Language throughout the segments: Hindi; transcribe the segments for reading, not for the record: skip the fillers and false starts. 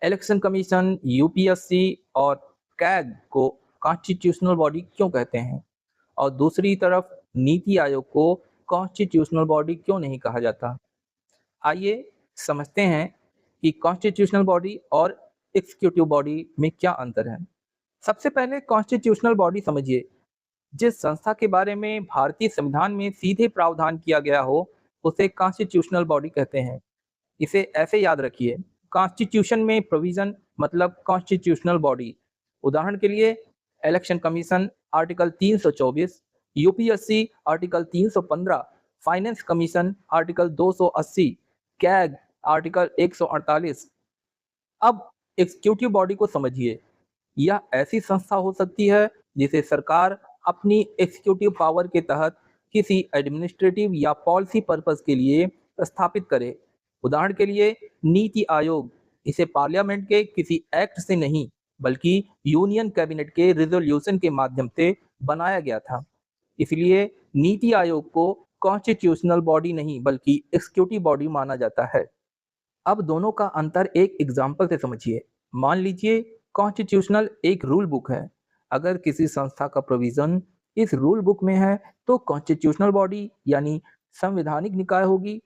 इलेक्शन कमीशन, यूपीएससी और कैग को कॉन्स्टिट्यूशनल बॉडी क्यों कहते हैं, और दूसरी तरफ नीति आयोग को कॉन्स्टिट्यूशनल बॉडी क्यों नहीं कहा जाता। आइए समझते हैं कि कॉन्स्टिट्यूशनल बॉडी और एग्जीक्यूटिव बॉडी में क्या अंतर है। सबसे पहले कॉन्स्टिट्यूशनल बॉडी समझिए। जिस संस्था के बारे में भारतीय संविधान में सीधे प्रावधान किया गया हो, उसे कॉन्स्टिट्यूशनल बॉडी कहते हैं। इसे ऐसे याद रखिए, कॉन्स्टिट्यूशन में प्रोविजन मतलब कॉन्स्टिट्यूशनल बॉडी। उदाहरण के लिए election commission article 324, UPSC article 315, finance commission article 280, CAG article 148। अब एग्जीक्यूटिव बॉडी को समझिए। यह ऐसी संस्था हो सकती है जिसे सरकार अपनी एग्जीक्यूटिव पावर के तहत किसी एडमिनिस्ट्रेटिव या पॉलिसी पर्पस के लिए स्थापित करे। उदाहरण के लिए नीति आयोग, इसे पार्लियामेंट के किसी एक्ट से नहीं बल्कि यूनियन कैबिनेट के रिजोल्यूशन के माध्यम से बनाया गया था। इसलिए नीति आयोग को कॉन्स्टिट्यूशनल बॉडी नहीं बल्कि एग्जीक्यूटिव बॉडी माना जाता है। अब दोनों का अंतर एक एग्जाम्पल से समझिए। मान लीजिए कॉन्स्टिट्यूशनल एक रूल बुक है। अगर किसी संस्था का प्रोविजन इस रूल बुक में है तो कॉन्स्टिट्यूशनल बॉडी यानी संवैधानिक निकाय होगी,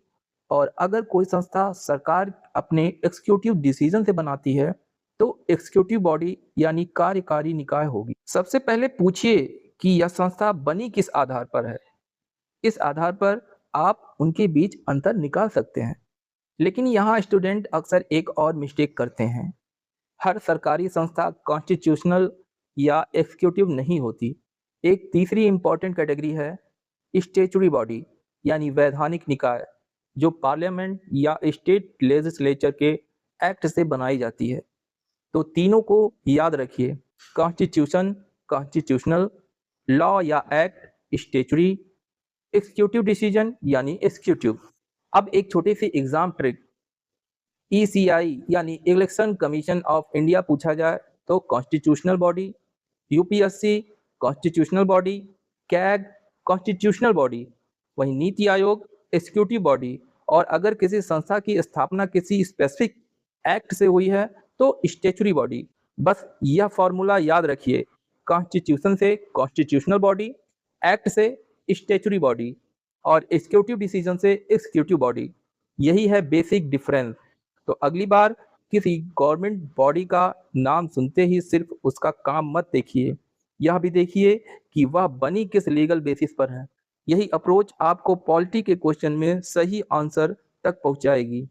और अगर कोई संस्था सरकार अपने एग्जीक्यूटिव डिसीजन से बनाती है तो एग्जीक्यूटिव बॉडी यानी कार्यकारी निकाय होगी। सबसे पहले पूछिए कि यह संस्था बनी किस आधार पर है। इस आधार पर आप उनके बीच अंतर निकाल सकते हैं। लेकिन यहाँ स्टूडेंट अक्सर एक और मिस्टेक करते हैं। हर सरकारी संस्था कॉन्स्टिट्यूशनल या एग्जीक्यूटिव नहीं होती। एक तीसरी इंपॉर्टेंट कैटेगरी है स्टैट्यूटरी बॉडी यानी वैधानिक निकाय, जो पार्लियामेंट या स्टेट लेजिस्लेचर के एक्ट से बनाई जाती है। तो तीनों को याद रखिए, कॉन्स्टिट्यूशन कॉन्स्टिट्यूशनल, लॉ या एक्ट स्टैट्यूटरी, एग्जीक्यूटिव डिसीजन यानी एग्जीक्यूटिव। अब एक छोटी सी एग्जाम ट्रिक, ईसीआई यानी इलेक्शन कमीशन ऑफ इंडिया पूछा जाए तो constitutional body, UPSC constitutional body, CAG constitutional body, वहीं नीति आयोग एग्जीक्यूटिव बॉडी। और अगर किसी संस्था की स्थापना किसी स्पेसिफिक एक्ट से हुई है तो स्टैट्यूटरी बॉडी। बस यह फॉर्मूला याद रखिए, कॉन्स्टिट्यूशन से कॉन्स्टिट्यूशनल बॉडी, एक्ट से स्टैट्यूटरी बॉडी और एग्जीक्यूटिव डिसीजन से एग्जीक्यूटिव बॉडी। यही है बेसिक डिफरेंस। तो अगली बार किसी गवर्नमेंट बॉडी का नाम सुनते ही सिर्फ उसका काम मत देखिए, यह भी देखिए कि वह बनी किस लीगल बेसिस पर है। यही अप्रोच आपको पॉलिटी के क्वेश्चन में सही आंसर तक पहुंचाएगी।